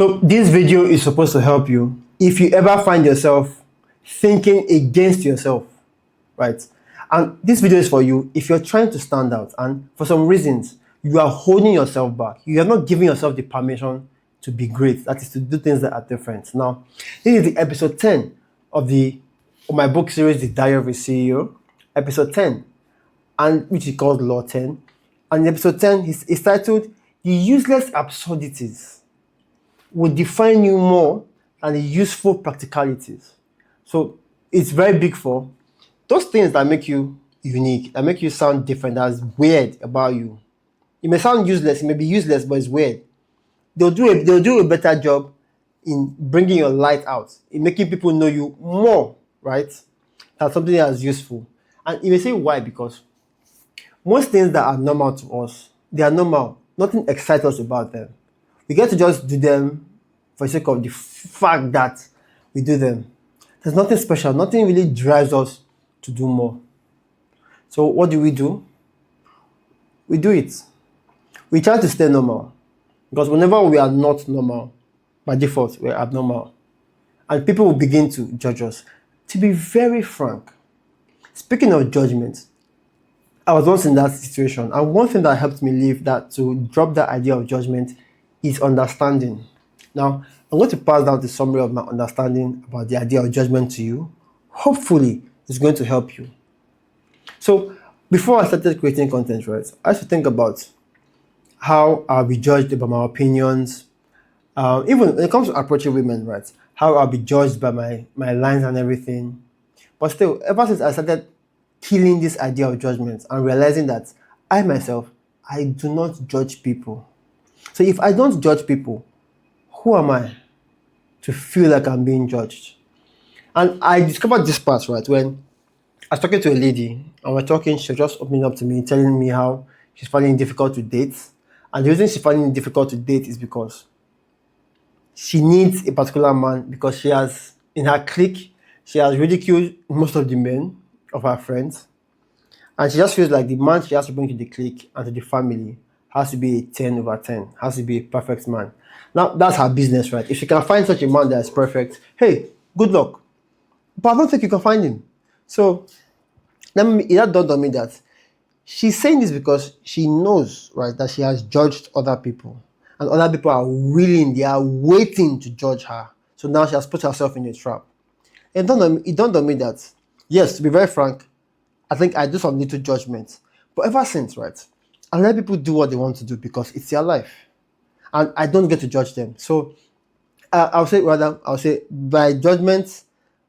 So this video is supposed to help you if you ever find yourself thinking against yourself, right? And this video is for you if you're trying to stand out and for some reasons you are holding yourself back. You are not giving yourself the permission to be great, that is to do things that are different. Now, this is the episode 10 of my book series, The Diary of a CEO, episode 10, and which is called Law 10. And episode 10 is titled The Useless Absurdities Will Define You More Than the Useful Practicalities. So it's very big for those things that make you unique, that make you sound different, that's weird about you. It may sound useless, it may be useless, but it's weird. They'll do a better job in bringing your light out, in making people know you more, right? Than something that's useful. And you may say why? Because most things that are normal to us, they are normal. Nothing excites us about them. We get to just do them for the sake of the fact that we do them. There's nothing special. Nothing really drives us to do more. So what do? We do it. We try to stay normal. Because whenever we are not normal, by default, we're abnormal. And people will begin to judge us. To be very frank, speaking of judgment, I was once in that situation. And one thing that helped me leave that, to drop that idea of judgment, is understanding. Now, I'm going to pass down the summary of my understanding about the idea of judgment to you. Hopefully, it's going to help you. So, before I started creating content, right, I used to think about how I'll be judged about my opinions. Even when it comes to approaching women, right, how I'll be judged by my lines and everything. But still, ever since I started killing this idea of judgment and realizing that I myself, I do not judge people. So if I don't judge people, who am I to feel like I'm being judged? And I discovered this part, right, when I was talking to a lady and we're talking, she was just opening up to me, telling me how she's finding it difficult to date. And the reason she's finding it difficult to date is because she needs a particular man, because she has, in her clique, she has ridiculed most of the men of her friends. And she just feels like the man she has to bring to the clique and to the family has to be a 10 over 10, has to be a perfect man. Now, that's her business, right? If she can find such a man that is perfect, hey, good luck. But I don't think you can find him. So, that dawned on me that she's saying this because she knows, right, that she has judged other people. And other people are they are waiting to judge her. So now she has put herself in a trap. It dawned on me that, yes, to be very frank, I think I do some little judgment. But ever since, right, I let people do what they want to do because it's their life. And I don't get to judge them. So I'll say by judgment,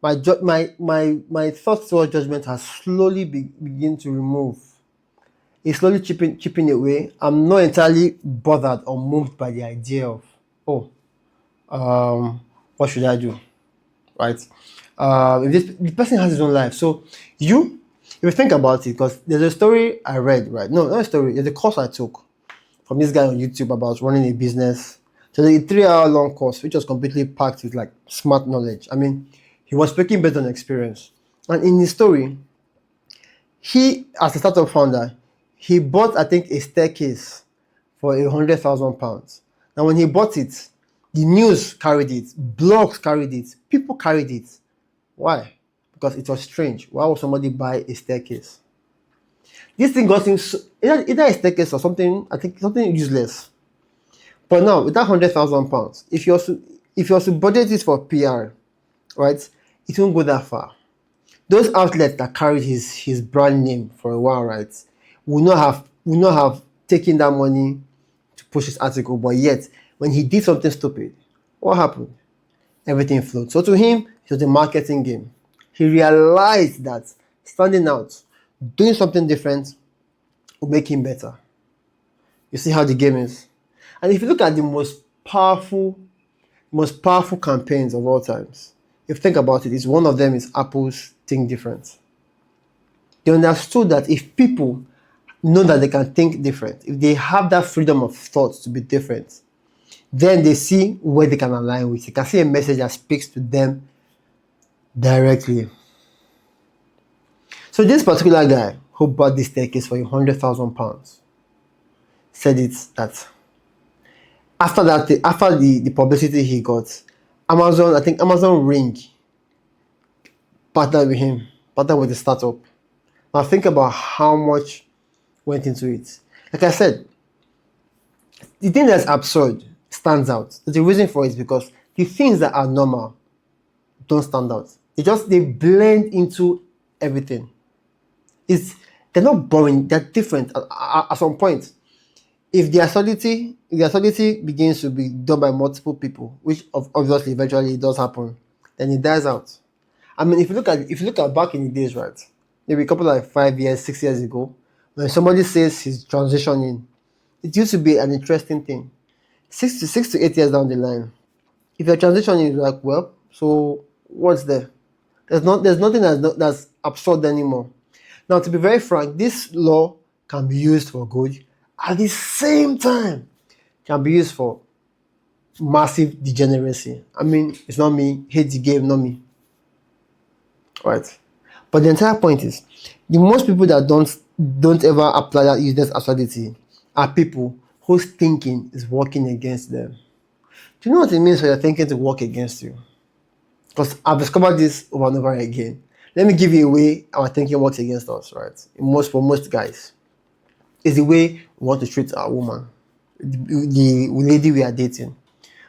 my thoughts towards judgment has slowly begin to remove. It's slowly chipping away. I'm not entirely bothered or moved by the idea of, what should I do? Right? If the person has his own life. So if you think about it, because there's a story I read, right? No, not a story. There's a course I took from this guy on YouTube about running a business. So a 3-hour long course, which was completely packed with like smart knowledge. I mean, he was speaking based on experience. And in his story, he, as a startup founder, he bought, I think, a staircase for £100,000. Now, when he bought it, the news carried it, blogs carried it, people carried it. Why? Because it was strange. Why would somebody buy a staircase? This thing got him either a staircase or something, I think something useless. But now, with that £100,000, if you also budget it for PR, right, it won't go that far. Those outlets that carried his brand name for a while, right, will not have taken that money to push his article. But yet, when he did something stupid, what happened? Everything flowed. So to him, it was a marketing game. He realized that standing out, doing something different, will make him better. You see how the game is? And if you look at the most powerful campaigns of all times, if you think about it, one of them is Apple's Think Different. They understood that if people know that they can think different, if they have that freedom of thought to be different, then they see where they can align with. They can see a message that speaks to them directly. So this particular guy who bought this staircase for £100,000 said it that After that, after the publicity he got, I think Amazon Ring partnered with him, partnered with the startup. Now think about how much went into it. Like I said, the thing that's absurd stands out. The reason for it is because the things that are normal don't stand out. They blend into everything. It's they're not boring. They're different at some point. If the absurdity begins to be done by multiple people, which obviously eventually it does happen, then it dies out. I mean, if you look at back in the days, right, maybe a couple like 5 years, 6 years ago, when somebody says he's transitioning, it used to be an interesting thing. 6 to 8 years down the line, if you're transitioning, you're like, well, so what's there? There's nothing that's absurd anymore. Now, to be very frank, this law can be used for good. At the same time, can be used for massive degeneracy. I mean, it's not me. Hate the game, not me. Right? But the entire point is, the most people that don't ever apply that useless absurdity are people whose thinking is working against them. Do you know what it means for your thinking to work against you? Because I've discovered this over and over again. Let me give you a way our thinking works against us, right? For most guys, is the way we want to treat our woman, the lady we are dating.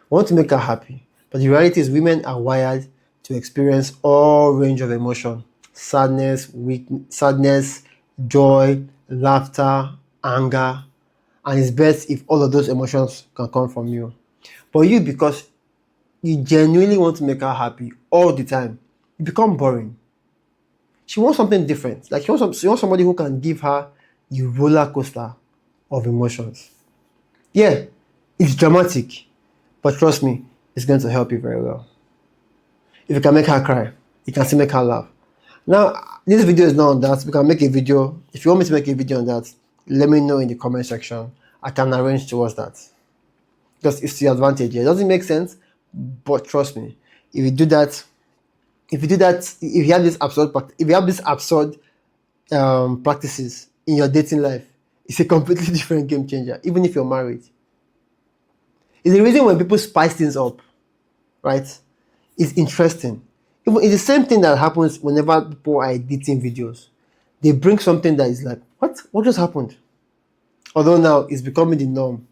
We want to make her happy, but the reality is women are wired to experience all range of emotion: sadness, joy, laughter, anger, and it's best if all of those emotions can come from you. But you, because you genuinely want to make her happy all the time, you become boring. She wants something different. Like she wants somebody who can give her the roller coaster of emotions. Yeah, it's dramatic, but trust me, it's going to help you very well. If you can make her cry, you can still make her laugh. Now, this video is not on that. We can make a video. If you want me to make a video on that, let me know in the comment section. I can arrange towards that. Because it's the advantage here. It doesn't make sense, but trust me, if you do that, if you have this absurd practices in your dating life, it's a completely different game changer, even if you're married. It's the reason when people spice things up, right? It's interesting. It's the same thing that happens whenever people are editing videos. They bring something that is like, what? What just happened? Although now it's becoming the norm,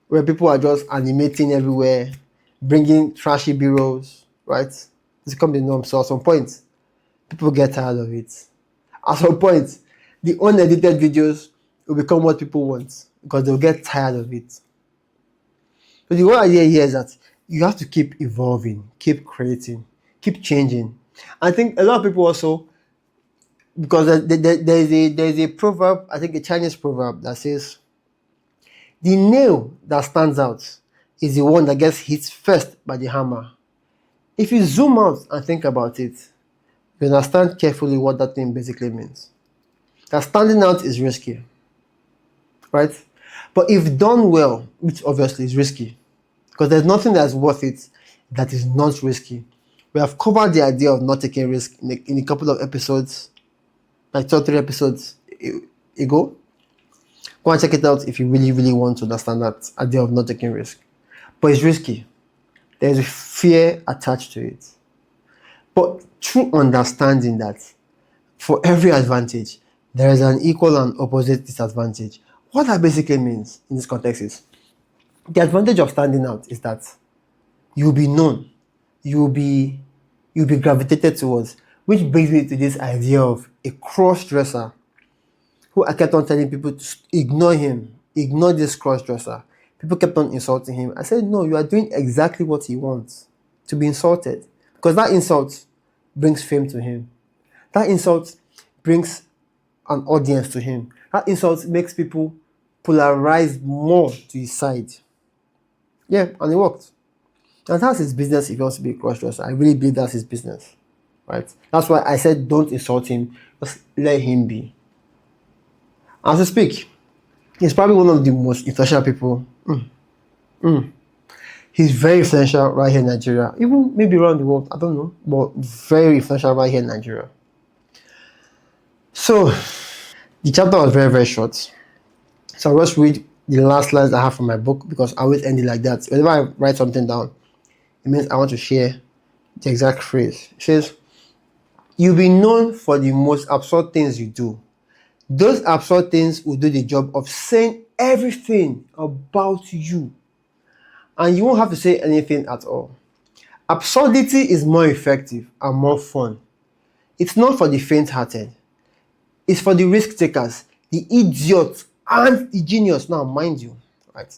where people are just animating everywhere, bringing trashy B-rolls, right? It's become the norm. So at some point, people get tired of it. At some point, the unedited videos will become what people want because they'll get tired of it. So the whole idea here is that you have to keep evolving, keep creating, keep changing. I think a lot of people also, because there's a proverb, I think a Chinese proverb that says, the nail that stands out is the one that gets hit first by the hammer. If you zoom out and think about it, you understand carefully what that thing basically means. That standing out is risky, right? But if done well, which obviously is risky, because there's nothing that's worth it that is not risky. We have covered the idea of not taking risk in a couple of episodes, like 2 or 3 episodes ago. Go and check it out if you really, really want to understand that idea of not taking risk. But it's risky. There's a fear attached to it. But true understanding that for every advantage, there is an equal and opposite disadvantage. What that basically means in this context is, the advantage of standing out is that you'll be known, you'll be gravitated towards, which brings me to this idea of a cross-dresser who I kept on telling people to ignore him, ignore this cross-dresser. People kept on insulting him. I said, no, you are doing exactly what he wants, to be insulted. Because that insult brings fame to him. That insult brings an audience to him. That insult makes people polarize more to his side. Yeah, and it worked. And that's his business if he wants to be a cross-dresser. I really believe that's his business, right? That's why I said don't insult him, just let him be. As we speak, he's probably one of the most influential people. He's very influential right here in Nigeria, even maybe around the world, I don't know, but very influential right here in Nigeria. So, the chapter was very, very short. So I'll just read the last lines I have from my book, because I always end it like that. Whenever I write something down, it means I want to share the exact phrase. It says, "You'll be known for the most absurd things you do. Those absurd things will do the job of saying everything about you, and you won't have to say anything at all. Absurdity is more effective and more fun. It's not for the faint-hearted. It's for the risk takers, the idiots, and the genius." Now, mind you, right?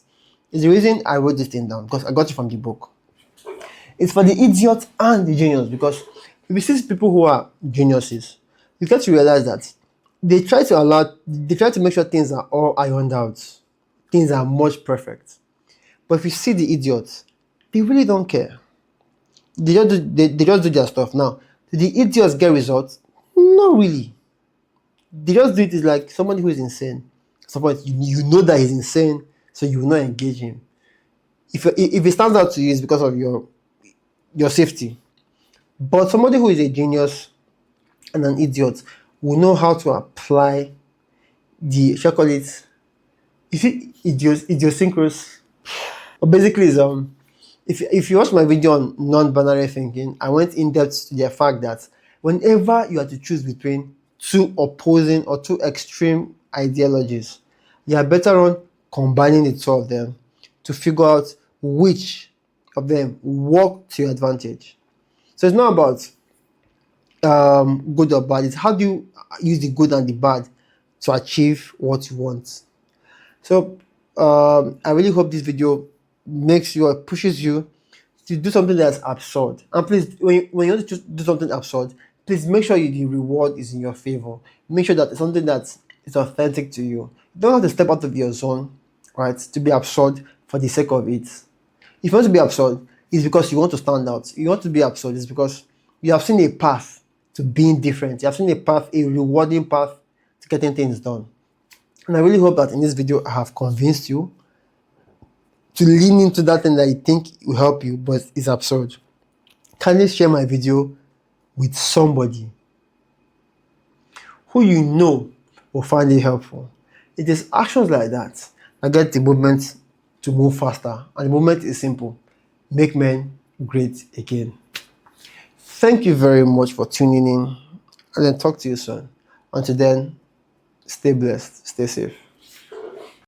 It's the reason I wrote this thing down, because I got it from the book. It's for the idiots and the genius, because if you see people who are geniuses, you get to realize that they try to make sure things are all ironed out. Things are much perfect. But if you see the idiots, they really don't care. They just do their stuff. Now, do the idiots get results? Not really. They just do it is like somebody who is insane. Suppose you know that he's insane, so you will not engage him. If it stands out to you, it's because of your safety. But somebody who is a genius and an idiot will know how to apply the, shall I call it, is it idiosyncrasy? But basically, is if you watch my video on non-binary thinking, I went in depth to the fact that whenever you have to choose between two opposing or two extreme ideologies, you are better on combining the two of them to figure out which of them work to your advantage. So it's not about good or bad. It's how do you use the good and the bad to achieve what you want. So I really hope this video makes you or pushes you to do something that's absurd. And please, when you want to do something absurd, please make sure the reward is in your favor. Make sure that it's something that is authentic to you. You don't have to step out of your zone, right, to be absurd for the sake of it. If you want to be absurd, it's because you want to stand out. You want to be absurd, it's because you have seen a path to being different. You have seen a rewarding path to getting things done. And I really hope that in this video I have convinced you to lean into that thing that you think will help you, but it's absurd. Kindly share my video with somebody who you know will find it helpful. It is actions like that that get the movement to move faster. And the movement is simple: make men great again. Thank you very much for tuning in, and then talk to you soon. Until then, stay blessed, stay safe.